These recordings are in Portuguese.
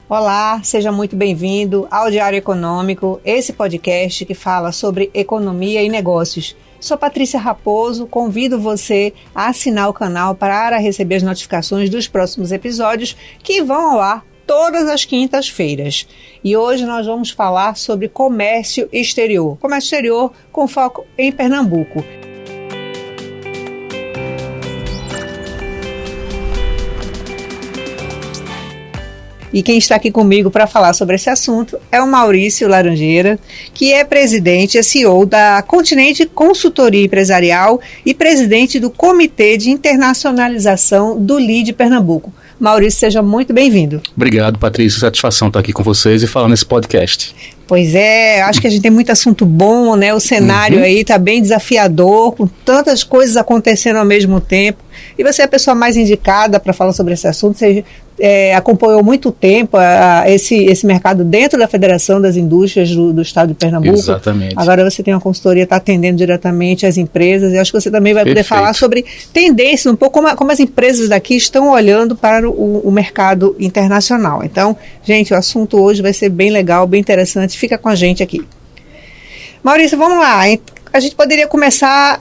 Olá, seja muito bem-vindo ao Diário Econômico, esse podcast que fala sobre economia e negócios. Sou Patrícia Raposo, convido você a assinar o canal para receber as notificações dos próximos episódios que vão ao ar todas as quintas-feiras. E hoje nós vamos falar sobre comércio exterior. Comércio exterior com foco em Pernambuco. E quem está aqui comigo para falar sobre esse assunto é o Maurício Laranjeira, que é presidente e CEO da Continente Consultoria Empresarial e presidente do Comitê de Internacionalização do LID Pernambuco. Maurício, seja muito bem-vindo. Obrigado, Patrícia. Satisfação estar aqui com vocês e falando nesse podcast. Pois é, acho que a gente tem muito assunto bom, né? O cenário aí está bem desafiador, com tantas coisas acontecendo ao mesmo tempo. E você é a pessoa mais indicada para falar sobre esse assunto. Você acompanhou muito tempo esse mercado dentro da Federação das Indústrias do Estado de Pernambuco. Exatamente. Agora você tem uma consultoria, está atendendo diretamente as empresas. E acho que você também vai poder falar sobre tendências, um pouco como as empresas daqui estão olhando para o mercado internacional. Então, gente, o assunto hoje vai ser bem legal, bem interessante. Fica com a gente aqui. Maurício, vamos lá. A gente poderia começar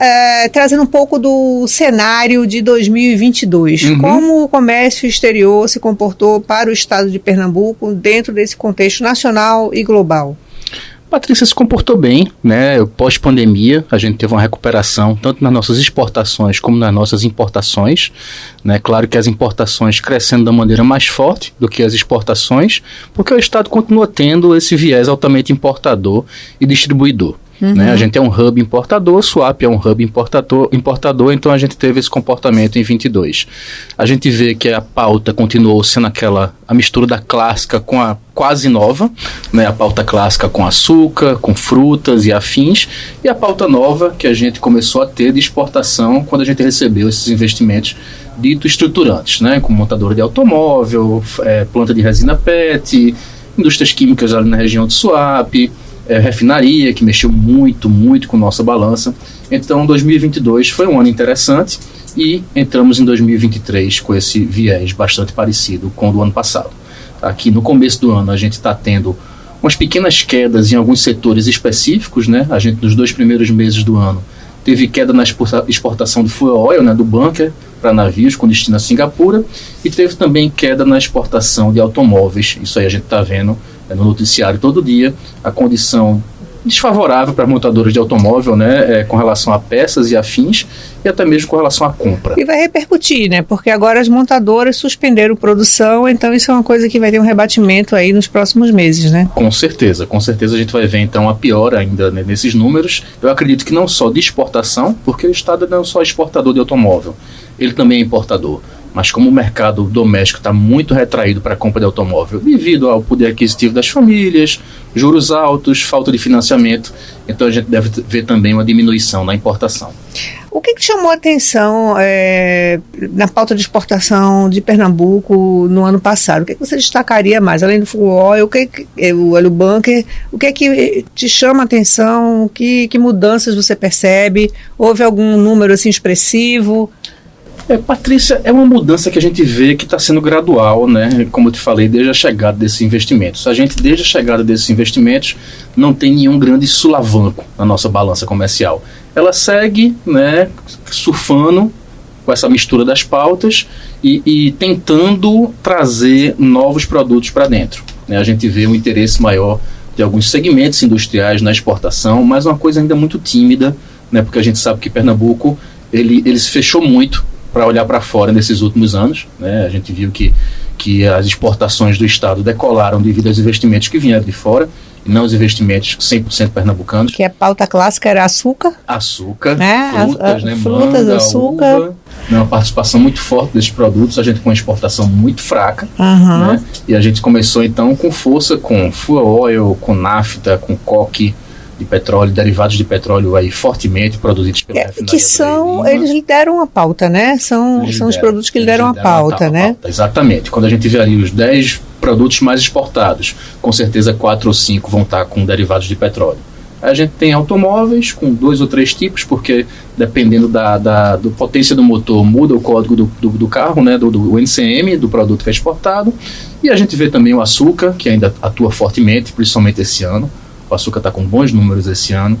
trazendo um pouco do cenário de 2022. Como o comércio exterior se comportou para o estado de Pernambuco dentro desse contexto nacional e global? Patrícia, se comportou bem, né? Pós-pandemia, a gente teve uma recuperação tanto nas nossas exportações como nas nossas importações, né? Claro que as importações crescendo da maneira mais forte do que as exportações, porque o estado continua tendo esse viés altamente importador e distribuidor. Né? A gente é um hub importador, Suape é um hub importador, então a gente teve esse comportamento em 22. A gente vê que a pauta continuou sendo a mistura da clássica com a quase nova, né? A pauta clássica com açúcar, com frutas e afins, e a pauta nova que a gente começou a ter de exportação quando a gente recebeu esses investimentos dito estruturantes, né? Com montadora de automóvel, planta de resina PET, indústrias químicas ali na região de Suape, refinaria, que mexeu muito com nossa balança. Então 2022 foi um ano interessante e entramos em 2023 com esse viés bastante parecido com o do ano passado. Aqui no começo do ano a gente está tendo umas pequenas quedas em alguns setores específicos, né? A gente nos 2 primeiros meses do ano teve queda na exportação de fuel oil, né, do bunker para navios com destino a Singapura, e teve também queda na exportação de automóveis. Isso aí a gente está vendo no noticiário todo dia, a condição desfavorável para montadoras de automóvel, né, com relação a peças e afins, e até mesmo com relação à compra. E vai repercutir, né, porque agora as montadoras suspenderam produção, então isso é uma coisa que vai ter um rebatimento aí nos próximos meses, né? Com certeza a gente vai ver então a pior ainda, né, nesses números. Eu acredito que não só de exportação, porque o estado não é só exportador de automóvel, ele também é importador. Mas como o mercado doméstico está muito retraído para a compra de automóvel devido ao poder aquisitivo das famílias, juros altos, falta de financiamento, então a gente deve ver também uma diminuição na importação. O que chamou a atenção na pauta de exportação de Pernambuco no ano passado? O que você destacaria mais? Além do fuel oil, o óleo bunker, o que é que te chama a atenção? Que mudanças você percebe? Houve algum número assim expressivo? Patrícia, é uma mudança que a gente vê que está sendo gradual, né? Como eu te falei, desde a chegada desses investimentos. A gente, desde a chegada desses investimentos, não tem nenhum grande sulavanco na nossa balança comercial. Ela segue, né, surfando com essa mistura das pautas e tentando trazer novos produtos para dentro, né? A gente vê um interesse maior de alguns segmentos industriais na exportação, mas uma coisa ainda muito tímida, né? Porque a gente sabe que Pernambuco ele se fechou muito para olhar para fora nesses últimos anos, né? A gente viu que as exportações do estado decolaram devido aos investimentos que vieram de fora e não os investimentos 100% pernambucanos. Que a pauta clássica era açúcar? Açúcar, frutas, né? Frutas, manga, açúcar. Uva, né? Uma participação muito forte desses produtos, a gente com uma exportação muito fraca, né? E a gente começou então com força com fuel oil, com nafta, com coque de petróleo, derivados de petróleo aí fortemente produzidos pela refinaria. Que são, eles lideram a pauta, né? São os produtos que lideram a pauta, né? Exatamente. Quando a gente vê ali os 10 produtos mais exportados, com certeza 4 ou 5 vão estar com derivados de petróleo. A gente tem automóveis com 2 ou 3 tipos, porque dependendo da potência do motor, muda o código do carro, né, do NCM, do produto que é exportado. E a gente vê também o açúcar, que ainda atua fortemente, principalmente esse ano. O açúcar está com bons números esse ano.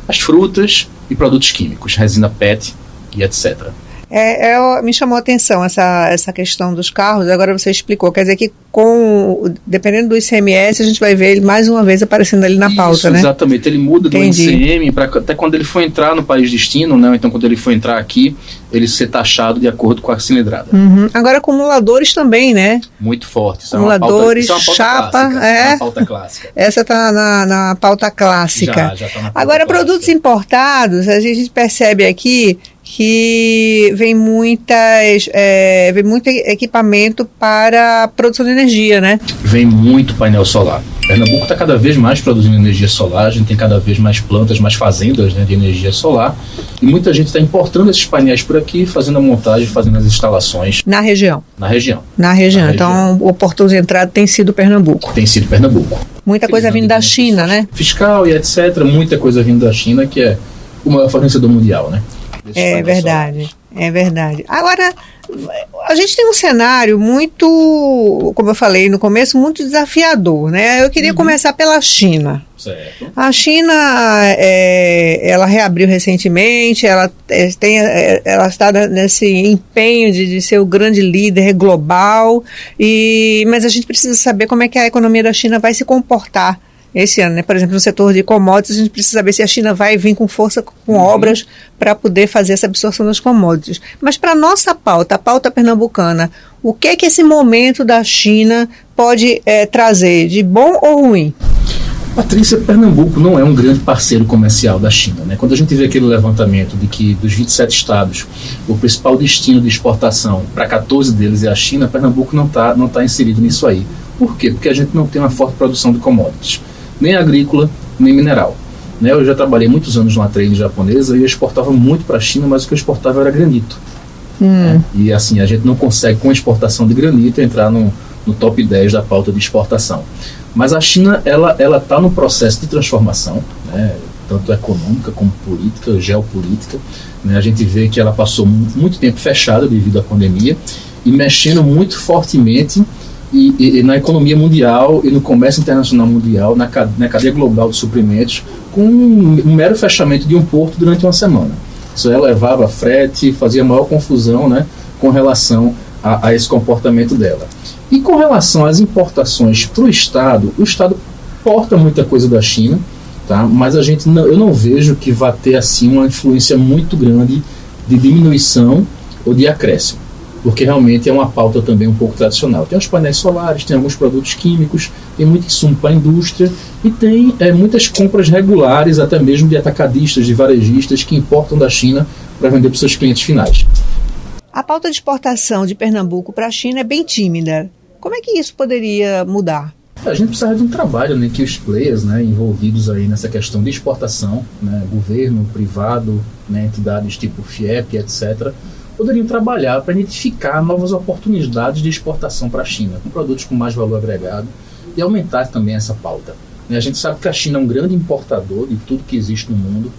As frutas e produtos químicos, resina PET e etc. Me chamou a atenção essa questão dos carros. Agora você explicou, quer dizer que dependendo do ICMS, a gente vai ver ele mais uma vez aparecendo ali na pauta, né? Exatamente, ele muda do ICM até quando ele for entrar no país de destino, né? Então quando ele for entrar aqui, ele ser taxado de acordo com a cilindrada. Agora acumuladores também, né? Muito forte. Acumuladores, chapa, clássica, é uma pauta clássica. Essa está na pauta clássica. Já tá na pauta Agora, clássica. Produtos importados, a gente percebe aqui que vem muito equipamento para produção de energia, né? Vem muito painel solar. Pernambuco está cada vez mais produzindo energia solar, a gente tem cada vez mais plantas, mais fazendas, né, de energia solar, e muita gente está importando esses painéis por aqui, fazendo a montagem, fazendo as instalações. Na região. Então, o portão de entrada tem sido Pernambuco. Muita coisa vindo da China, né? Fiscal e etc. Muita coisa vindo da China, que é o maior fornecedor mundial, né? É verdade. Agora, a gente tem um cenário muito, como eu falei no começo, muito desafiador, né? Eu queria começar pela China. Certo. A China, ela reabriu recentemente, ela está nesse empenho de ser o grande líder global, mas a gente precisa saber como é que a economia da China vai se comportar esse ano, né? Por exemplo, no setor de commodities, a gente precisa saber se a China vai vir com força, com obras, para poder fazer essa absorção das commodities. Mas para a nossa pauta, a pauta pernambucana, o que é que esse momento da China pode trazer, de bom ou ruim? Patrícia, Pernambuco não é um grande parceiro comercial da China, né? Quando a gente vê aquele levantamento de que dos 27 estados, o principal destino de exportação para 14 deles é a China, Pernambuco não tá inserido nisso aí. Por quê? Porque a gente não tem uma forte produção de commodities, nem agrícola, nem mineral. Né? Eu já trabalhei muitos anos numa trade japonesa e eu exportava muito para a China, mas o que eu exportava era granito. Né? E assim, a gente não consegue, com a exportação de granito, entrar no top 10 da pauta de exportação. Mas a China, ela está no processo de transformação, né? Tanto econômica como política, geopolítica. Né? A gente vê que ela passou muito tempo fechada devido à pandemia e mexendo muito fortemente e na economia mundial e no comércio internacional mundial, na cadeia global de suprimentos, com um mero fechamento de um porto durante uma semana. Isso elevava frete, fazia maior confusão, né, com relação a esse comportamento dela. E com relação às importações para o Estado importa muita coisa da China, tá? Mas eu não vejo que vá ter assim uma influência muito grande de diminuição ou de acréscimo, porque realmente é uma pauta também um pouco tradicional. Tem os painéis solares, tem alguns produtos químicos, tem muito insumo para a indústria e tem muitas compras regulares, até mesmo de atacadistas, de varejistas que importam da China para vender para os seus clientes finais. A pauta de exportação de Pernambuco para a China é bem tímida. Como é que isso poderia mudar? A gente precisa de um trabalho, né, que os players, né, envolvidos aí nessa questão de exportação, né, governo, privado, né, entidades tipo FIEP, etc., poderiam trabalhar para identificar novas oportunidades de exportação para a China, com produtos com mais valor agregado, e aumentar também essa pauta. A gente sabe que a China é um grande importador de tudo que existe no mundo.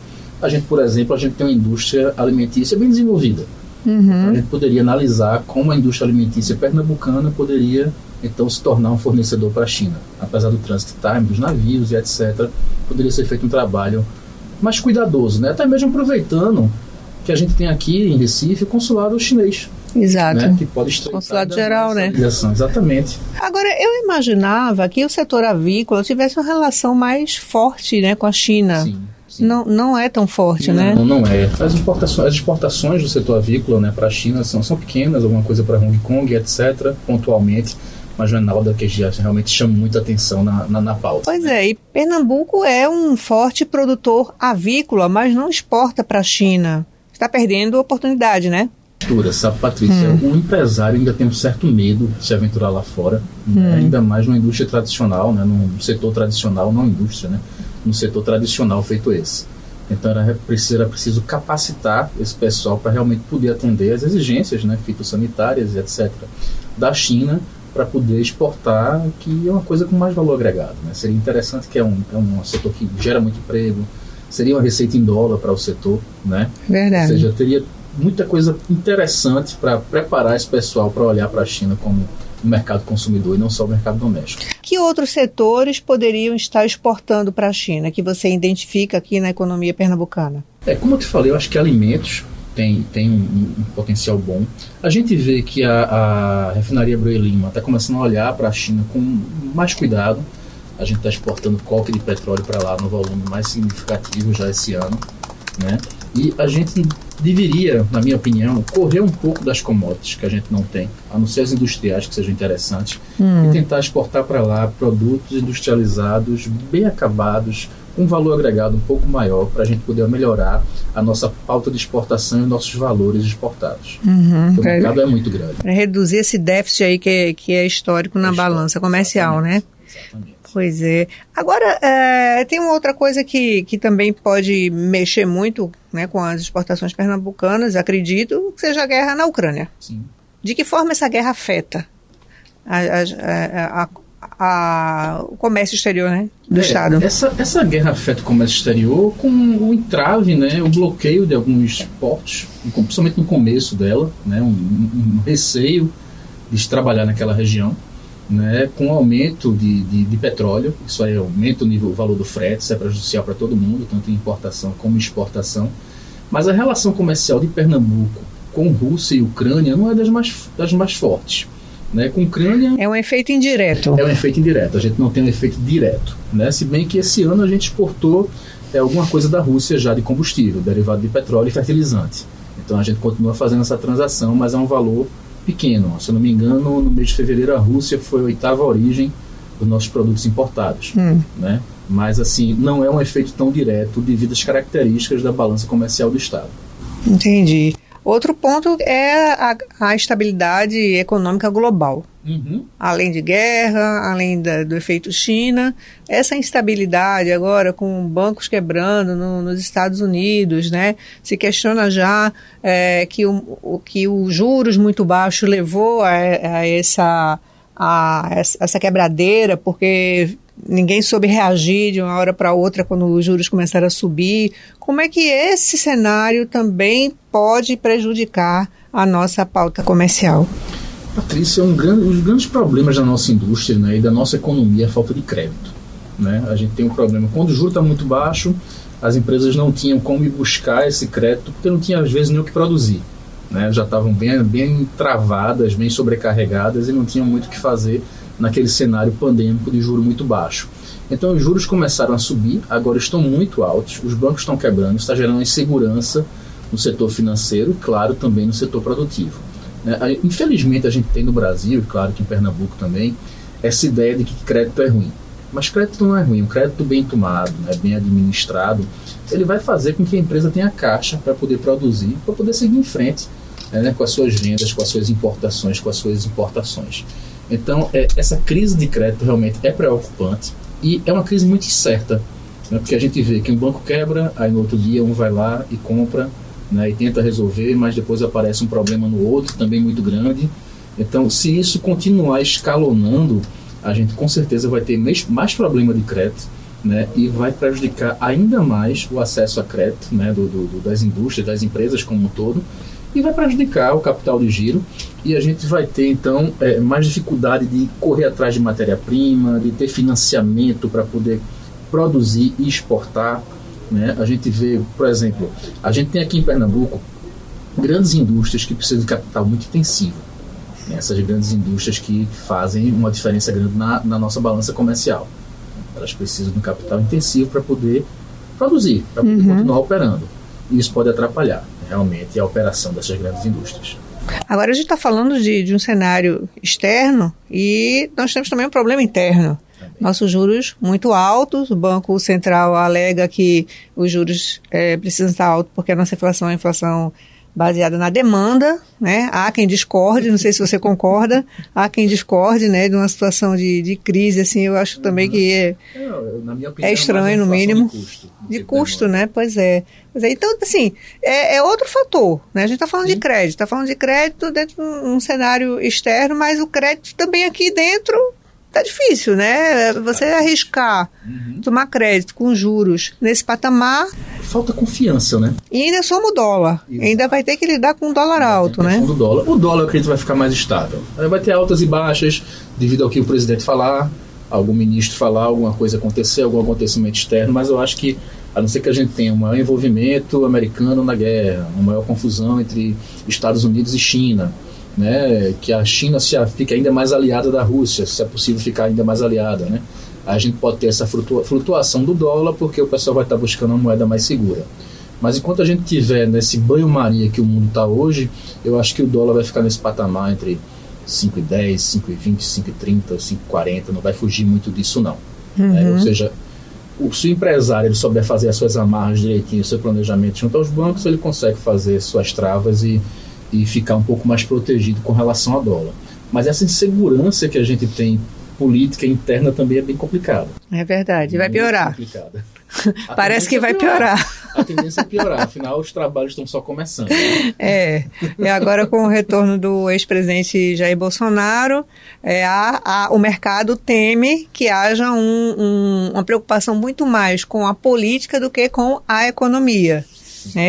Por exemplo, a gente tem uma indústria alimentícia bem desenvolvida. A gente poderia analisar como a indústria alimentícia pernambucana poderia, então, se tornar um fornecedor para a China. Apesar do transit time, dos navios e etc., poderia ser feito um trabalho mais cuidadoso, né? Até mesmo aproveitando que a gente tem aqui em Recife o consulado chinês. Exato. Né? Que pode estreitar consulado geral, né? Exatamente. Agora, eu imaginava que o setor avícola tivesse uma relação mais forte, né, com a China. Sim. Não é tão forte, né? Não é. As exportações do setor avícola, né, para a China são pequenas, alguma coisa para Hong Kong, etc., pontualmente, mas não é nada que já realmente chama muita atenção na pauta. Pois é, e Pernambuco é um forte produtor avícola, mas não exporta para a China. Está perdendo oportunidade, né? Sabe, Patrícia, o empresário ainda tem um certo medo de se aventurar lá fora, né? Ainda mais numa indústria tradicional, né? Num setor tradicional, não indústria, né? No setor tradicional feito esse. Então era preciso capacitar esse pessoal para realmente poder atender as exigências, né, fitossanitárias e etc. da China, para poder exportar, que é uma coisa com mais valor agregado, né? Seria interessante, que é um setor que gera muito emprego, seria uma receita em dólar para o setor, né? Verdade. Ou seja, teria muita coisa interessante para preparar esse pessoal para olhar para a China como o mercado consumidor e não só o mercado doméstico. Que outros setores poderiam estar exportando para a China, que você identifica aqui na economia pernambucana? Como eu te falei, eu acho que alimentos tem um potencial bom. A gente vê que a refinaria Abreu e Lima está começando a olhar para a China com mais cuidado. A gente está exportando coque de petróleo para lá no volume mais significativo já esse ano, né? E a gente deveria, na minha opinião, correr um pouco das commodities que a gente não tem, a não ser as industriais que sejam interessantes, e tentar exportar para lá produtos industrializados, bem acabados, com um valor agregado um pouco maior, para a gente poder melhorar a nossa pauta de exportação e nossos valores exportados. O mercado é muito grande. Para reduzir esse déficit aí que é histórico na balança comercial, né? Exatamente. Pois é. Agora, tem uma outra coisa que também pode mexer muito, né, com as exportações pernambucanas, acredito, que seja a guerra na Ucrânia. Sim. De que forma essa guerra afeta o comércio exterior, né, do Estado? Essa guerra afeta o comércio exterior com o entrave, né, o bloqueio de alguns portos, principalmente no começo dela, né, um receio de se trabalhar naquela região, né, com o aumento de petróleo. Isso aí aumenta o valor do frete, isso é prejudicial para todo mundo, tanto em importação como exportação. Mas a relação comercial de Pernambuco com Rússia e Ucrânia não é das mais fortes. Né? Com Ucrânia... É um efeito indireto. É um efeito indireto, a gente não tem um efeito direto. Né? Se bem que esse ano a gente exportou alguma coisa da Rússia já de combustível, derivado de petróleo e fertilizante. Então a gente continua fazendo essa transação, mas é um valor pequeno. Se eu não me engano, no mês de fevereiro a Rússia foi a 8ª origem dos nossos produtos importados. Né? Mas assim, não é um efeito tão direto devido às características da balança comercial do Estado. Entendi. Outro ponto é a estabilidade econômica global. Além de guerra, além do efeito China, essa instabilidade agora com bancos quebrando nos Estados Unidos, né? Se questiona já que o juros muito baixo levou a essa quebradeira, porque ninguém soube reagir de uma hora para outra quando os juros começaram a subir. Como é que esse cenário também pode prejudicar a nossa pauta comercial? Patrícia, os grandes problemas da nossa indústria, né, e da nossa economia é a falta de crédito. Né? A gente tem um problema. Quando o juro está muito baixo, as empresas não tinham como ir buscar esse crédito, porque não tinha, às vezes, nem o que produzir. Né? Já estavam bem travadas, bem sobrecarregadas e não tinham muito o que fazer naquele cenário pandêmico de juro muito baixo. Então os juros começaram a subir, agora estão muito altos, os bancos estão quebrando, está gerando insegurança no setor financeiro e, claro, também no setor produtivo. Infelizmente a gente tem no Brasil, e claro que em Pernambuco também, essa ideia de que crédito é ruim. Mas crédito não é ruim, um crédito bem tomado, né, bem administrado, ele vai fazer com que a empresa tenha caixa para poder produzir, para poder seguir em frente, né, com as suas vendas, com as suas importações, com as suas exportações. Então, essa crise de crédito realmente é preocupante e é uma crise muito incerta, né, porque a gente vê que um banco quebra, aí no outro dia um vai lá e compra, né, e tenta resolver, mas depois aparece um problema no outro, também muito grande. Então, se isso continuar escalonando, a gente com certeza vai ter mais problema de crédito, né, e vai prejudicar ainda mais o acesso a crédito, né, das indústrias, das empresas como um todo, e vai prejudicar o capital de giro, e a gente vai ter então mais dificuldade de correr atrás de matéria-prima, de ter financiamento para poder produzir e exportar. Né? A gente vê, por exemplo, a gente tem aqui em Pernambuco grandes indústrias que precisam de capital muito intensivo. Né? Essas grandes indústrias que fazem uma diferença grande na nossa balança comercial. Elas precisam de um capital intensivo para poder produzir, para poder continuar operando. E isso pode atrapalhar realmente a operação dessas grandes indústrias. Agora a gente está falando de um cenário externo e nós temos também um problema interno. Nossos juros muito altos, o Banco Central alega que os juros precisam estar altos porque a nossa inflação é uma inflação baseada na demanda, né? Há quem discorde, não sei se você concorda, há quem discorde, né, de uma situação de crise, assim, eu acho também que na minha opinião, é estranho, no mínimo. de custo, né? Pois é. Então, assim, é outro fator, né? A gente está falando de crédito, dentro de um cenário externo, mas o crédito também aqui dentro tá difícil, né? Você arriscar tomar crédito com juros nesse patamar... Falta confiança, né? E ainda soma o dólar. Exato. Ainda vai ter que lidar com um dólar alto, né? O dólar, eu acredito, vai ficar mais estável. Vai ter altas e baixas devido ao que o presidente falar, algum ministro falar, alguma coisa acontecer, algum acontecimento externo, mas eu acho que, a não ser que a gente tenha um maior envolvimento americano na guerra, uma maior confusão entre Estados Unidos e China, né, que a China fique ainda mais aliada da Rússia, se é possível ficar ainda mais aliada, né? A gente pode ter essa flutuação do dólar, porque o pessoal vai estar buscando uma moeda mais segura. Mas enquanto a gente tiver nesse banho-maria que o mundo está hoje, eu acho que o dólar vai ficar nesse patamar entre 5,10, 5,20, 5,30, 5,40, não vai fugir muito disso não. Ou seja, se o empresário ele souber fazer as suas amarras direitinho, o seu planejamento junto aos bancos, ele consegue fazer suas travas e ficar um pouco mais protegido com relação ao dólar. Mas essa insegurança que a gente tem política interna também é bem complicada. É verdade, vai piorar. Parece que vai piorar. A tendência é piorar, afinal os trabalhos estão só começando. E agora com o retorno do ex-presidente Jair Bolsonaro, o mercado teme que haja uma preocupação muito mais com a política do que com a economia.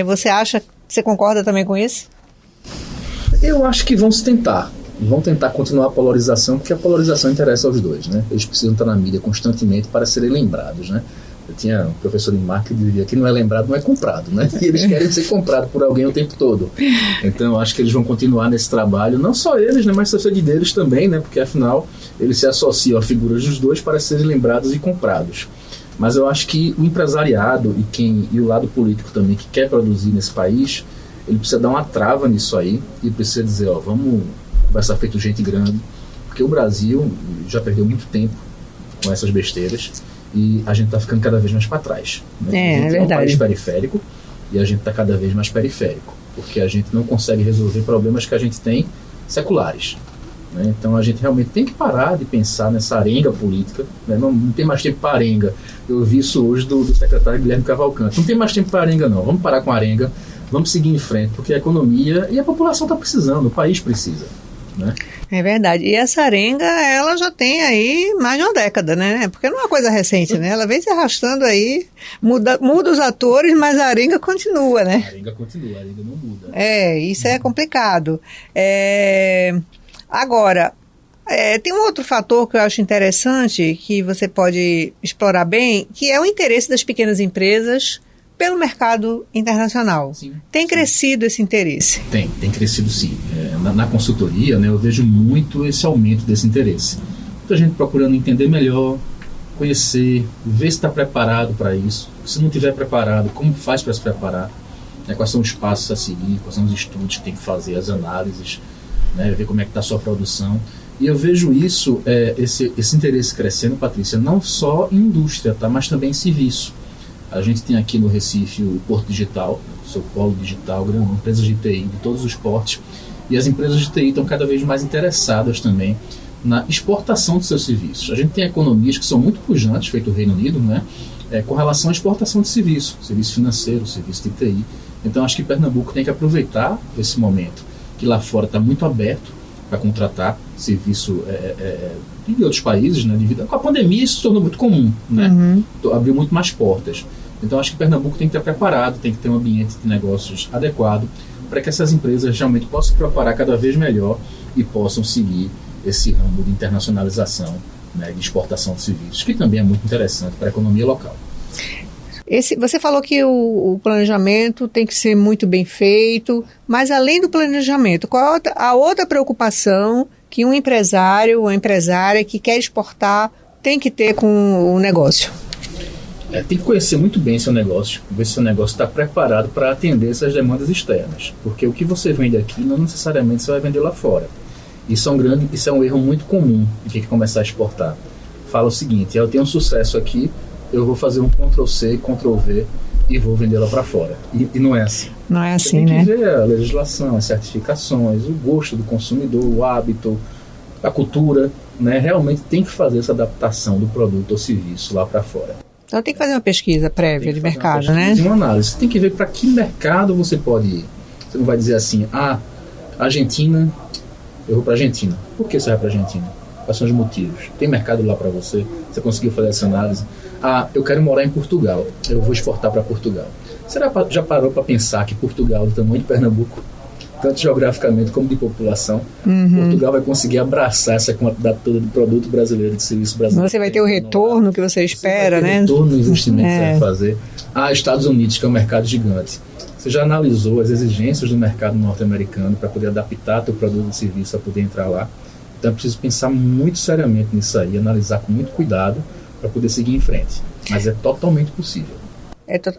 Você concorda também com isso? Eu acho que vão tentar continuar a polarização, porque a polarização interessa aos dois, né? Eles precisam estar na mídia constantemente para serem lembrados, né? Eu tinha um professor de marketing que dizia que não é lembrado, não é comprado, né? E eles querem ser comprados por alguém o tempo todo. Então eu acho que eles vão continuar nesse trabalho, não só eles, né? Mas a sociedade deles também, né? Porque afinal eles se associam a figuras dos dois para serem lembrados e comprados. Mas eu acho que o empresariado e o lado político também, que quer produzir nesse país, ele precisa dar uma trava nisso aí e precisa dizer, vamos conversar feito gente grande, porque o Brasil já perdeu muito tempo com essas besteiras e a gente está ficando cada vez mais para trás, né? É verdade. É um país periférico e a gente está cada vez mais periférico, porque a gente não consegue resolver problemas que a gente tem seculares, né? Então a gente realmente tem que parar de pensar nessa arenga política, né? Não tem mais tempo para arenga. Eu ouvi isso hoje do secretário Guilherme Cavalcante. Não tem mais tempo para arenga não, vamos parar com a arenga, vamos seguir em frente, porque a economia e a população está precisando, o país precisa, né? É verdade. E essa arenga, ela já tem aí mais de uma década, né? Porque não é uma coisa recente, né? Ela vem se arrastando aí, muda os atores, mas a arenga continua, né? A arenga continua, a arenga não muda. Isso é complicado. Agora, tem um outro fator que eu acho interessante, que você pode explorar bem, que é o interesse das pequenas empresas pelo mercado internacional. Sim, tem crescido esse interesse? Tem crescido sim. Na consultoria, né, eu vejo muito esse aumento desse interesse. Muita gente procurando entender melhor, conhecer, ver se está preparado para isso. Se não estiver preparado, como faz para se preparar? Quais são os passos a seguir, quais são os estudos que tem que fazer, as análises, né, ver como é que está a sua produção. E eu vejo isso, esse interesse crescendo, Patrícia, não só em indústria, tá, mas também em serviço. A gente tem aqui no Recife o Porto Digital, o seu polo digital, empresas de TI de todos os portos, e as empresas de TI estão cada vez mais interessadas também na exportação de seus serviços. A gente tem economias que são muito pujantes, feito o Reino Unido, né, com relação à exportação de serviço financeiro, serviço de TI. Então acho que Pernambuco tem que aproveitar esse momento, que lá fora está muito aberto para contratar serviço de outros países, né, devido com a pandemia isso se tornou muito comum, né? Abriu muito mais portas. Então acho que Pernambuco tem que estar preparado, tem que ter um ambiente de negócios adequado para que essas empresas realmente possam se preparar cada vez melhor e possam seguir esse ramo de internacionalização, né, de exportação de serviços, que também é muito interessante para a economia local. Você falou que o planejamento tem que ser muito bem feito, mas além do planejamento, qual é a outra preocupação que um empresário ou uma empresária que quer exportar tem que ter com o negócio? Tem que conhecer muito bem seu negócio, ver se seu negócio está preparado para atender essas demandas externas, porque o que você vende aqui não necessariamente você vai vender lá fora. Isso é um erro muito comum de quem quer começar a exportar. Fala o seguinte: eu tenho um sucesso aqui, eu vou fazer um Ctrl+C, Ctrl+V e vou vendê-la para fora. E não é assim. Não é assim, né? Tem que ver a legislação, as certificações, o gosto do consumidor, o hábito, a cultura, né? Realmente tem que fazer essa adaptação do produto ou serviço lá para fora. Então tem que fazer uma pesquisa prévia de mercado, né? Uma análise. Você tem que ver para que mercado você pode ir. Você não vai dizer assim, Argentina, eu vou para Argentina. Por que você vai para Argentina? Quais são os motivos? Tem mercado lá para você? Você conseguiu fazer essa análise? Eu quero morar em Portugal, eu vou exportar para Portugal. Será que já parou para pensar que Portugal, do tamanho de Pernambuco, tanto geograficamente como de população, Portugal vai conseguir abraçar essa quantidade toda de produto brasileiro, de serviço brasileiro? Você vai ter o retorno que você espera, né? O retorno no investimento que você vai fazer. Estados Unidos, que é um mercado gigante. Você já analisou as exigências do mercado norte-americano para poder adaptar teu produto e serviço para poder entrar lá? Então é preciso pensar muito seriamente nisso aí, analisar com muito cuidado para poder seguir em frente. Mas é totalmente possível.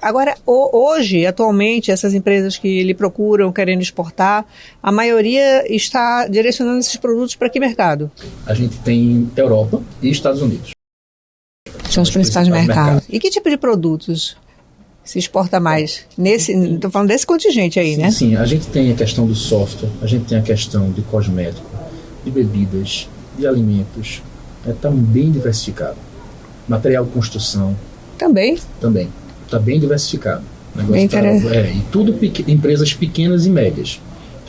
Agora, hoje, atualmente, essas empresas que lhe procuram, querendo exportar, a maioria está direcionando esses produtos para que mercado? A gente tem Europa e Estados Unidos. São os principais mercados. E que tipo de produtos se exporta mais? Estou falando desse contingente aí, né? Sim, a gente tem a questão do software, a gente tem a questão de cosmético, de bebidas, de alimentos. Está bem diversificado. Material de construção. Também. Está bem diversificado. Bem interessante. E tudo empresas pequenas e médias.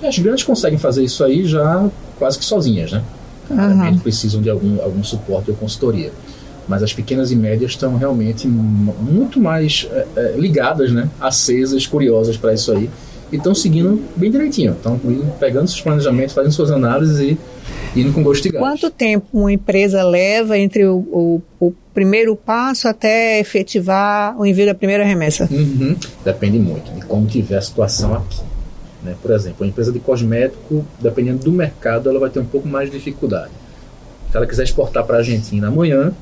As grandes conseguem fazer isso aí já quase que sozinhas, né? Realmente precisam de algum suporte ou consultoria. Mas as pequenas e médias estão realmente muito mais ligadas, né? Acesas, curiosas para isso aí. E estão seguindo bem direitinho. Estão pegando seus planejamentos, fazendo suas análises e indo com gosto de gás. Quanto tempo uma empresa leva entre o primeiro passo até efetivar o envio da primeira remessa? Depende muito de como tiver a situação aqui. Né? Por exemplo, uma empresa de cosmético, dependendo do mercado, ela vai ter um pouco mais de dificuldade. Se ela quiser exportar para a Argentina amanhã,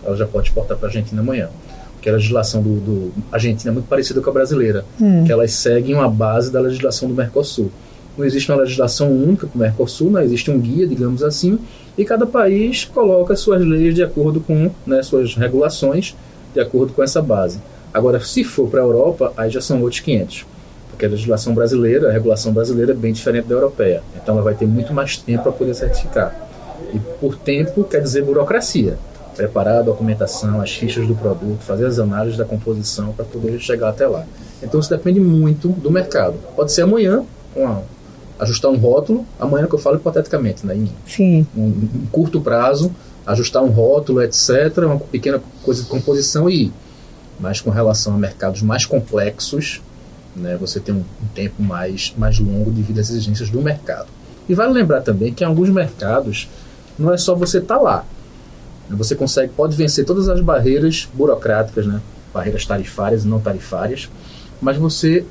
ela já pode exportar para a Argentina amanhã. Porque a legislação do Argentina é muito parecida com a brasileira, que elas seguem uma base da legislação do Mercosul. Não existe uma legislação única para o Mercosul, não existe um guia, digamos assim, e cada país coloca suas leis de acordo com, né, suas regulações de acordo com essa base. Agora, se for para a Europa, aí já são outros 500, porque a legislação brasileira, a regulação brasileira é bem diferente da europeia, então ela vai ter muito mais tempo para poder certificar. E por tempo quer dizer burocracia. Preparar a documentação, as fichas do produto, fazer as análises da composição para poder chegar até lá. Então isso depende muito do mercado. Pode ser amanhã, ajustar um rótulo, amanhã que eu falo hipoteticamente, né? Em curto prazo, ajustar um rótulo, etc., uma pequena coisa de composição e ir. Mas com relação a mercados mais complexos, né, você tem um tempo mais longo devido às exigências do mercado. E vale lembrar também que em alguns mercados não é só você estar lá. Você pode vencer todas as barreiras burocráticas, né? Barreiras tarifárias e não tarifárias, mas você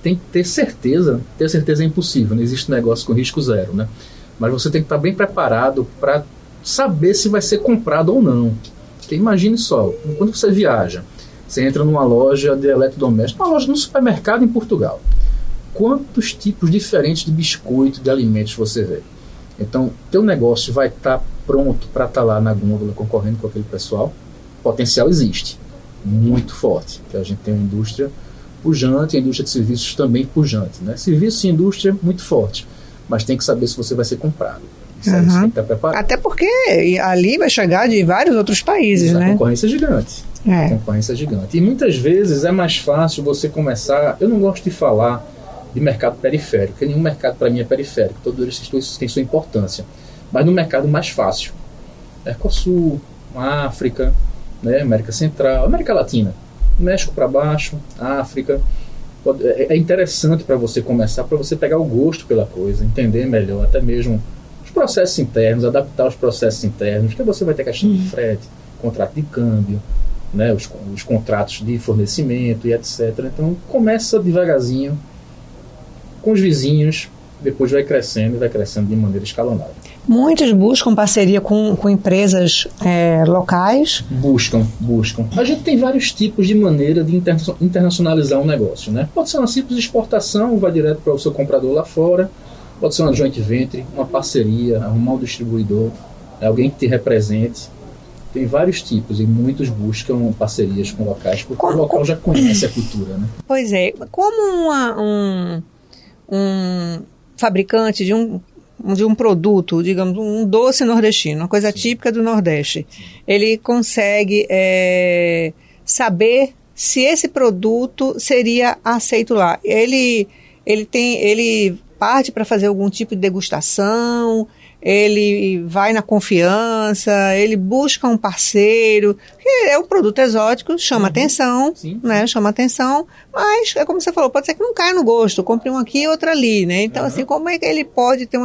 tem que ter certeza é impossível, não existe negócio com risco zero, né? Mas você tem que estar bem preparado para saber se vai ser comprado ou não. Porque imagine só, quando você viaja, você entra numa loja de eletrodoméstico, uma loja no supermercado em Portugal, quantos tipos diferentes de biscoito, de alimentos você vê? Então, teu negócio vai estar pronto para estar lá na gôndola concorrendo com aquele pessoal? O potencial existe, muito forte, que a gente tem uma indústria pujante, a indústria de serviços também pujante, né? Serviço e indústria muito forte, mas tem que saber se você vai ser comprado. Isso aí você tem que estar preparado. Até porque ali vai chegar de vários outros países, né? A concorrência é gigante. A concorrência é gigante. E muitas vezes é mais fácil você começar... Eu não gosto de falar de mercado periférico, porque nenhum mercado para mim é periférico, todos eles têm sua importância, mas no mercado mais fácil, Mercosul, África, né, América Central, América Latina, México para baixo, África, é interessante para você começar, para você pegar o gosto pela coisa, entender melhor, até mesmo os processos internos, adaptar os processos internos, porque você vai ter questão de frete, contrato de câmbio, né, os contratos de fornecimento e etc. Então começa devagarzinho, com os vizinhos, depois vai crescendo de maneira escalonada. Muitos buscam parceria com empresas locais? Buscam. A gente tem vários tipos de maneira de internacionalizar um negócio, né? Pode ser uma simples exportação, vai direto para o seu comprador lá fora, pode ser uma joint venture, uma parceria, arrumar um distribuidor, alguém que te represente. Tem vários tipos e muitos buscam parcerias com locais, porque o local já conhece a cultura, né? Pois é, como um fabricante de um produto, digamos, um doce nordestino, uma coisa típica do Nordeste, ele consegue saber se esse produto seria aceito lá. Ele parte para fazer algum tipo de degustação, ele vai na confiança, ele busca um parceiro, é um produto exótico, chama atenção, sim. Né? Chama atenção, mas é como você falou, pode ser que não caia no gosto, compre um aqui e outro ali, né? Então, assim, como é que ele pode ter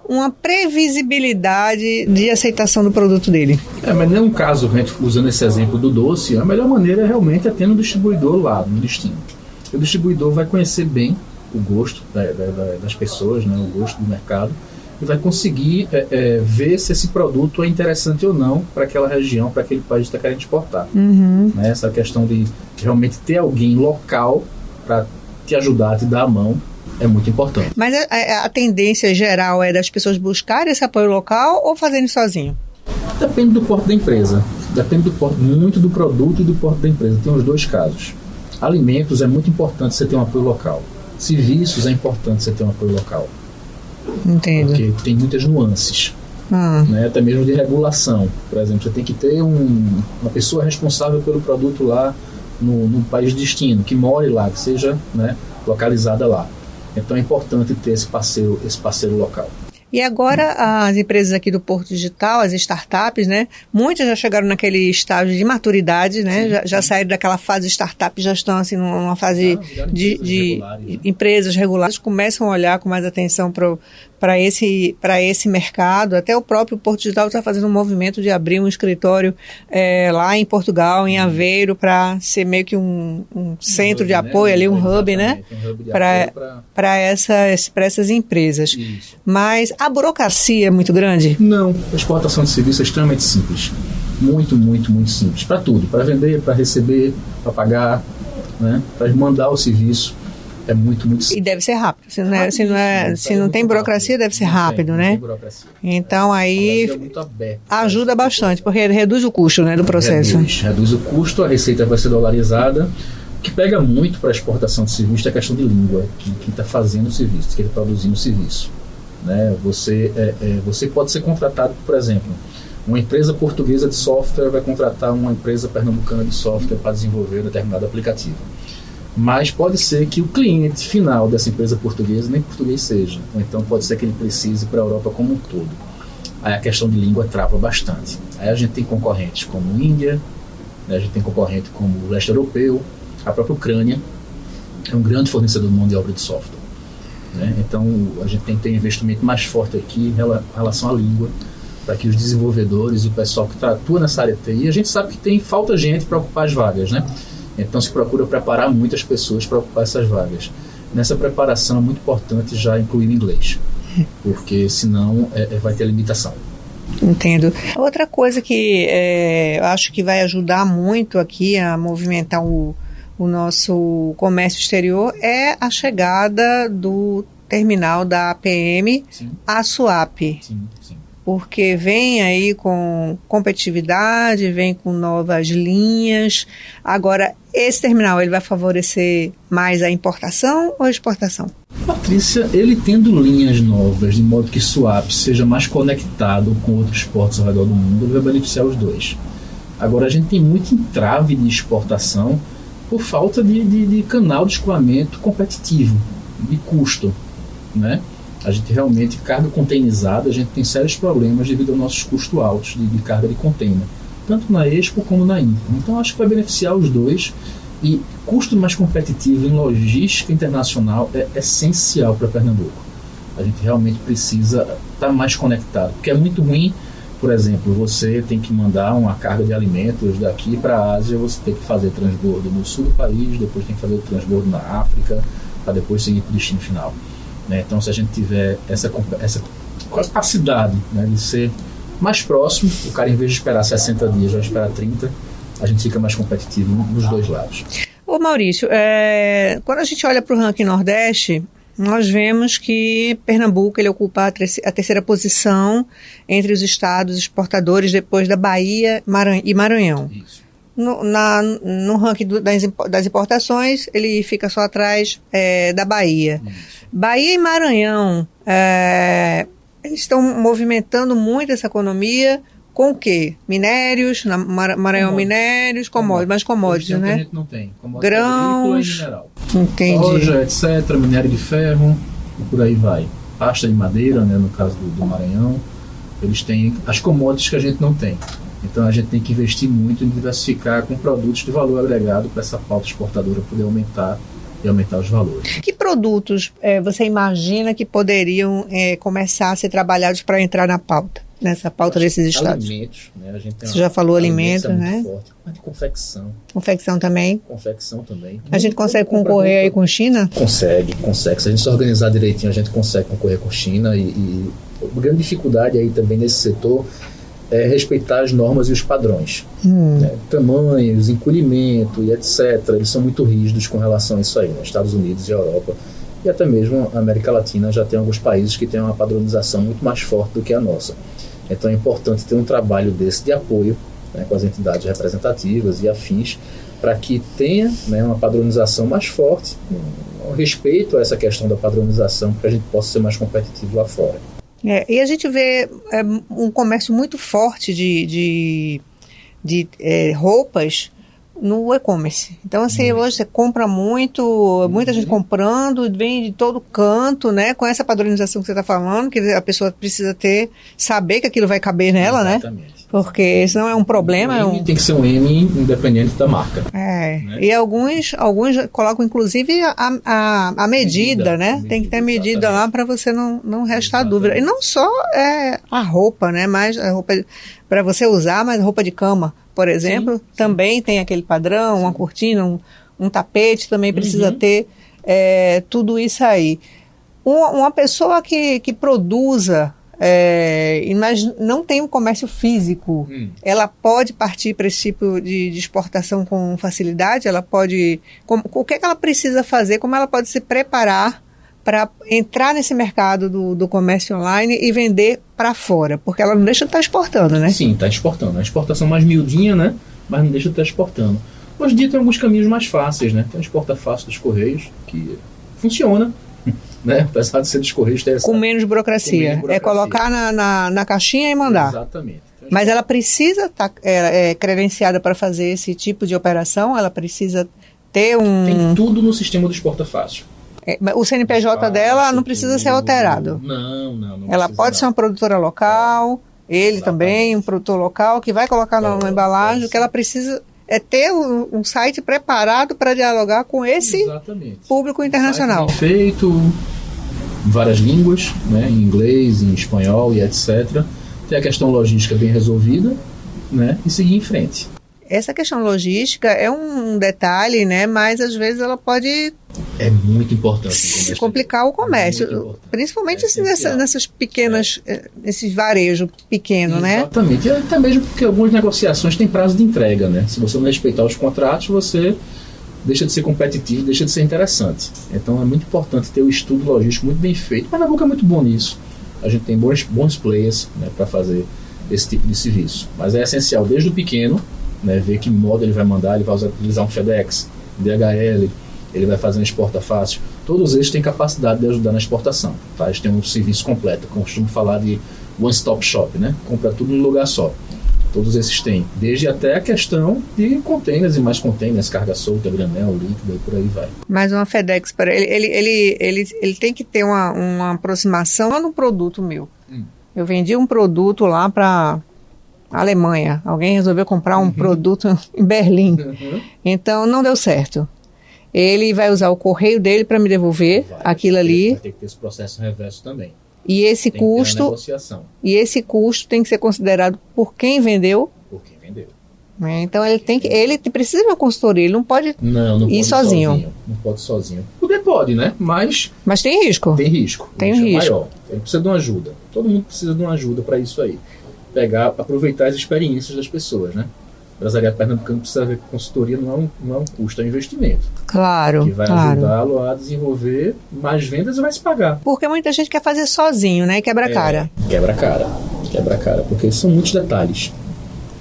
uma previsibilidade de aceitação do produto dele? Mas num caso, usando esse exemplo do doce, a melhor maneira é realmente ter um distribuidor lá no destino. O distribuidor vai conhecer bem o gosto das pessoas, né, o gosto do mercado, e vai conseguir ver se esse produto é interessante ou não para aquela região, para aquele país que está querendo exportar. Uhum. Né, essa questão de realmente ter alguém local para te ajudar, te dar a mão, é muito importante. Mas a tendência geral é das pessoas buscarem esse apoio local ou fazerem sozinho? Depende do porte da empresa. Depende muito do produto e do porte da empresa. Tem os dois casos. Alimentos é muito importante você ter um apoio local. Serviços é importante você ter um apoio local. Entendo. Porque tem muitas nuances. Né? Até mesmo de regulação. Por exemplo, você tem que ter uma pessoa responsável pelo produto lá no país de destino, que more lá, que seja, né, localizada lá. Então é importante ter esse parceiro local. E agora as empresas aqui do Porto Digital, as startups, né? Muitas já chegaram naquele estágio de maturidade, né? Já saíram daquela fase de startup, já estão assim numa fase de empresas regulares, começam a olhar com mais atenção para esse mercado. Até o próprio Porto Digital está fazendo um movimento de abrir um escritório lá em Portugal, em Aveiro, para ser meio que um centro de apoio, ali um hub, né? Para essas empresas. Isso. Mas a burocracia é muito grande? Não, a exportação de serviço é extremamente simples. Muito, muito, muito simples. Para tudo, para vender, para receber, para pagar, né? Para mandar o serviço. É muito, muito simples. E deve ser rápido. Se não tem burocracia, deve ser rápido, né? Não tem burocracia. Então aí é muito aberto, ajuda bastante, porque reduz o custo, né, do processo. Reduz o custo, a receita vai ser dolarizada. O que pega muito para a exportação de serviço é a questão de língua. Quem está fazendo o serviço, quem está produzindo o serviço. Né? Você pode ser contratado, por exemplo, uma empresa portuguesa de software vai contratar uma empresa pernambucana de software para desenvolver determinado aplicativo. Mas pode ser que o cliente final dessa empresa portuguesa nem português seja. Ou então pode ser que ele precise para a Europa como um todo. Aí a questão de língua trava bastante. Aí a gente tem concorrentes como Índia, né? A gente tem concorrente como o leste europeu, a própria Ucrânia é um grande fornecedor mundial de obra de software. Né? Então a gente tem que ter um investimento mais forte aqui em relação à língua, para que os desenvolvedores e o pessoal que atua nessa área de TI, a gente sabe que falta gente para ocupar as vagas, né? Então se procura preparar muitas pessoas para ocupar essas vagas. Nessa preparação é muito importante já incluir o inglês, porque senão vai ter limitação. Entendo. Outra coisa que eu acho que vai ajudar muito aqui a movimentar o nosso comércio exterior é a chegada do terminal da APM à SUAP. Sim. Porque vem aí com competitividade, vem com novas linhas. Agora, esse terminal, ele vai favorecer mais a importação ou a exportação? Patrícia, ele tendo linhas novas, de modo que SUAP seja mais conectado com outros portos ao redor do mundo, ele vai beneficiar os dois. Agora, a gente tem muito entrave de exportação por falta de canal de escoamento competitivo, de custo, né? A gente realmente, carga containerizada, a gente tem sérios problemas devido aos nossos custos altos de carga de container, tanto na Expo como na Inter. Então acho que vai beneficiar os dois, e custo mais competitivo em logística internacional é essencial para Pernambuco. A gente realmente precisa estar mais conectado, porque é muito ruim, por exemplo, você tem que mandar uma carga de alimentos daqui para a Ásia, você tem que fazer transbordo no sul do país, depois tem que fazer o transbordo na África, para depois seguir para o destino final. Então, se a gente tiver essa capacidade, né, de ser mais próximo, o cara, em vez de esperar 60 dias, vai esperar 30, a gente fica mais competitivo nos dois lados. Ô Maurício, quando a gente olha para o ranking Nordeste, nós vemos que Pernambuco ele ocupa a terceira posição entre os estados exportadores, depois da Bahia e Maranhão. Isso. No ranking das importações, ele fica só atrás da Bahia. Isso. Bahia e Maranhão, eles estão movimentando muito essa economia, Com o quê? Minérios, Maranhão minérios, mais commodities, né? A gente não tem. Grãos, e mineral. Entendi. Soja, etc., minério de ferro, e por aí vai. Pasta de madeira, né, no caso do Maranhão. Eles têm as commodities que a gente não tem. Então a gente tem que investir muito em diversificar com produtos de valor agregado para essa pauta exportadora poder aumentar e aumentar os valores. Que produtos você imagina que poderiam começar a ser trabalhados para entrar na pauta, nessa pauta desses estados? Alimentos, né? A gente tem Você já falou alimentos, né? Forte, mas de confecção. Confecção também? Confecção também. A gente consegue concorrer aí com a China? Consegue. Se a gente se organizar direitinho, a gente consegue concorrer com a China e a grande dificuldade aí também nesse setor é respeitar as normas e os padrões. Né? Tamanhos, encolhimento e etc. Eles são muito rígidos com relação a isso aí. Né? Estados Unidos e Europa e até mesmo a América Latina já tem alguns países que têm uma padronização muito mais forte do que a nossa. Então é importante ter um trabalho desse de apoio, né, com as entidades representativas e afins, para que tenha, né, uma padronização mais forte, um respeito a essa questão da padronização, para que a gente possa ser mais competitivo lá fora. E a gente vê um comércio muito forte de roupas no e-commerce. Então, assim, hoje você compra muita gente comprando, vem de todo canto, né? Com essa padronização que você está falando, que a pessoa precisa saber que aquilo vai caber nela, Exatamente. Né? Porque senão é um problema. Tem que ser um M independente da marca. Né? E alguns colocam, inclusive, a medida, né? Tem que ter medida lá para você não restar dúvida. E não só a roupa, né? Mas a roupa para você usar, mas roupa de cama, por exemplo, também tem aquele padrão, uma cortina, um tapete também precisa ter tudo isso aí. Uma pessoa que produza, mas não tem um comércio físico, ela pode partir para esse tipo de exportação com facilidade? Ela pode... o que ela precisa fazer? Como ela pode se preparar para entrar nesse mercado do comércio online e vender para fora? Porque ela não deixa de estar exportando, né? Sim, está exportando. A exportação mais miudinha, né? Mas não deixa de estar exportando. Hoje em dia tem alguns caminhos mais fáceis, né? Tem o Exporta Fácil dos Correios, que funciona, né? Apesar de ser dos Correios, tem essa... Com menos burocracia. É colocar na caixinha e mandar. Exatamente. Mas ela precisa estar credenciada para fazer esse tipo de operação? Ela precisa ter Tem tudo no sistema do Exporta Fácil. O CNPJ dela não precisa ser alterado. Não ela pode ser uma produtora local, ele também, um produtor local, que vai colocar na embalagem. O que ela precisa é ter um site preparado para dialogar com esse público internacional. Site bem feito, várias línguas, né, em inglês, em espanhol e etc. Ter a questão logística bem resolvida, né, e seguir em frente. Essa questão logística é um detalhe, né, mas às vezes ela pode... É muito importante. Complicar o comércio, principalmente nessas pequenas, esses varejos pequenos, né? Exatamente, e até mesmo porque algumas negociações têm prazo de entrega, né? Se você não respeitar os contratos, você deixa de ser competitivo, deixa de ser interessante. Então é muito importante ter o estudo logístico muito bem feito. O Pernambuco é muito bom nisso. A gente tem bons players, né, para fazer esse tipo de serviço. Mas é essencial, desde o pequeno, né, ver que modo ele vai mandar, ele vai utilizar um FedEx, DHL, ele vai fazer um Exporta Fácil. Todos eles têm capacidade de ajudar na exportação. Tá? Eles têm um serviço completo, como costumo falar de one-stop shop, né? Compra tudo num lugar só. Todos esses têm, desde até a questão de containers e mais containers, carga solta, granel, líquida e por aí vai. Mas uma FedEx, ele tem que ter uma aproximação lá no produto meu. Eu vendi um produto lá para Alemanha. Alguém resolveu comprar um produto em Berlim. Então não deu certo. Ele vai usar o correio dele para me devolver aquilo ali. Vai ter que ter esse processo reverso também. E esse esse custo tem que ser considerado por quem vendeu. Por quem vendeu. Então ele precisa de uma consultoria, ele não pode ir sozinho. Não pode sozinho. Poder pode, né? Mas tem risco. Tem risco. Tem um risco. Maior. Ele precisa de uma ajuda. Todo mundo precisa de uma ajuda para isso aí. Aproveitar as experiências das pessoas, né? O empresariado pernambucano precisa ver que consultoria não é um custo, é um investimento. Claro. Que vai ajudá-lo a desenvolver mais vendas e vai se pagar. Porque muita gente quer fazer sozinho, né? E quebra a cara. Quebra a cara, porque são muitos detalhes.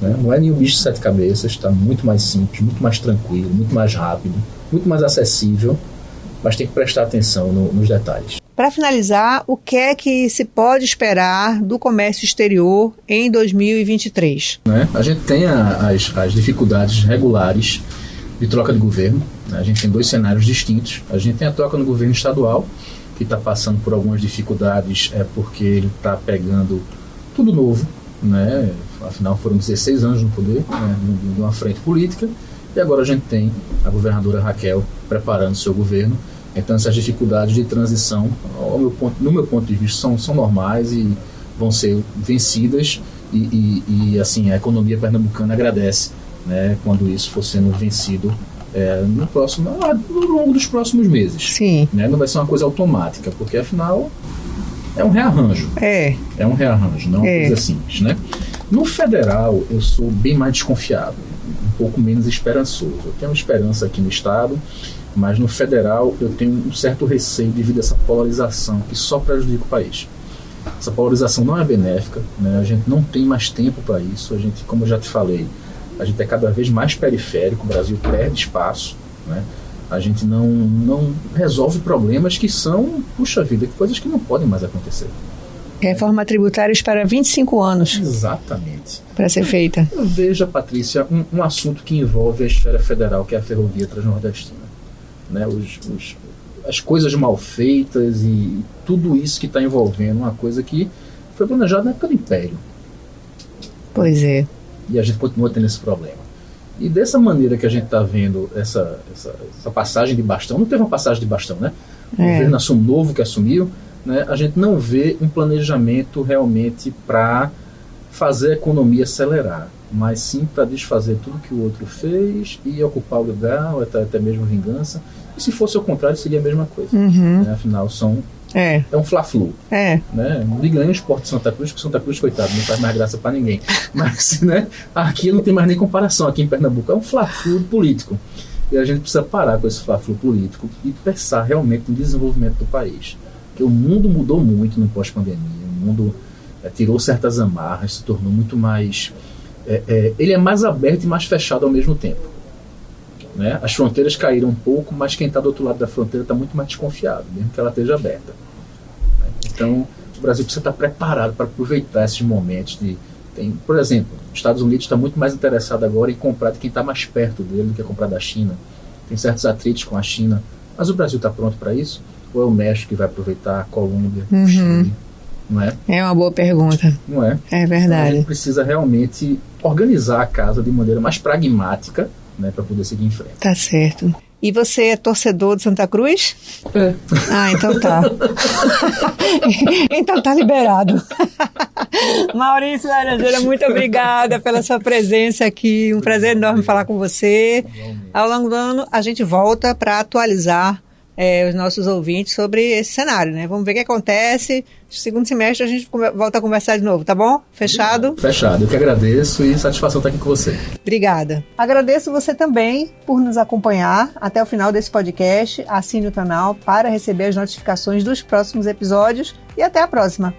Né? Não é nenhum bicho de 7 cabeças, está muito mais simples, muito mais tranquilo, muito mais rápido, muito mais acessível, mas tem que prestar atenção nos detalhes. Para finalizar, o que é que se pode esperar do comércio exterior em 2023? A gente tem as dificuldades regulares de troca de governo. A gente tem 2 cenários distintos. A gente tem a troca no governo estadual, que está passando por algumas dificuldades, porque ele está pegando tudo novo, né? Afinal foram 16 anos no poder, né? De uma frente política, e agora a gente tem a governadora Raquel preparando seu governo. Então essas dificuldades de transição, no meu ponto de vista, são normais e vão ser vencidas, e assim, a economia pernambucana agradece, né, quando isso for sendo vencido no longo dos próximos meses. Sim. Né? Não vai ser uma coisa automática, porque afinal é um rearranjo. É um rearranjo, não é uma coisa simples, né? No federal, eu sou bem mais desconfiado, um pouco menos esperançoso. Eu tenho esperança aqui no estado, mas no federal eu tenho um certo receio devido a essa polarização que só prejudica o país. Essa polarização não é benéfica, né? A gente não tem mais tempo para isso. A gente, como eu já te falei, a gente é cada vez mais periférico, o Brasil perde espaço, né? A gente não resolve problemas que são, puxa vida, coisas que não podem mais acontecer. Reforma tributária espera 25 anos. Exatamente. Para ser feita. Veja, Patrícia, um assunto que envolve a esfera federal, que é a ferrovia transnordestina. Né? As coisas mal feitas e tudo isso que está envolvendo uma coisa que foi planejada na época do Império. Pois é. E a gente continua tendo esse problema. E dessa maneira que a gente está vendo essa passagem de bastão, não teve uma passagem de bastão, né? O governo novo que assumiu, né? A gente não vê um planejamento realmente para fazer a economia acelerar, mas sim para desfazer tudo que o outro fez e ocupar o lugar, ou até mesmo vingança. E se fosse o contrário, seria a mesma coisa. Né? Afinal, é um fla-flu. Né? Não diga nem o esporte de Santa Cruz, porque Santa Cruz, coitado, não faz mais graça para ninguém. Mas, né, aqui não tem mais nem comparação. Aqui em Pernambuco é um fla-flu político. E a gente precisa parar com esse fla-flu político e pensar realmente no desenvolvimento do país. Porque o mundo mudou muito no pós-pandemia. O mundo tirou certas amarras, se tornou muito mais... ele é mais aberto e mais fechado ao mesmo tempo. Né? As fronteiras caíram um pouco, mas quem está do outro lado da fronteira está muito mais desconfiado, mesmo que ela esteja aberta. Então, o Brasil precisa estar preparado para aproveitar esses momentos. Por exemplo, os Estados Unidos está muito mais interessado agora em comprar de quem está mais perto dele do que comprar da China. Tem certos atritos com a China, mas o Brasil está pronto para isso? Ou é o México que vai aproveitar, a Colômbia, o Chile? Não é? É uma boa pergunta. Não é? É verdade. A gente precisa realmente organizar a casa de maneira mais pragmática, né, para poder seguir em frente. Tá certo. E você é torcedor de Santa Cruz? Ah, então tá. Então tá liberado. Maurício Laranjeira, muito obrigada pela sua presença aqui. Um prazer enorme falar com você. Ao longo do ano, a gente volta para atualizar os nossos ouvintes sobre esse cenário, né? Vamos ver o que acontece. Segundo semestre a gente volta a conversar de novo, tá bom? Fechado? Fechado. Eu que agradeço e satisfação estar aqui com você. Obrigada. Agradeço você também por nos acompanhar até o final desse podcast. Assine o canal para receber as notificações dos próximos episódios e até a próxima.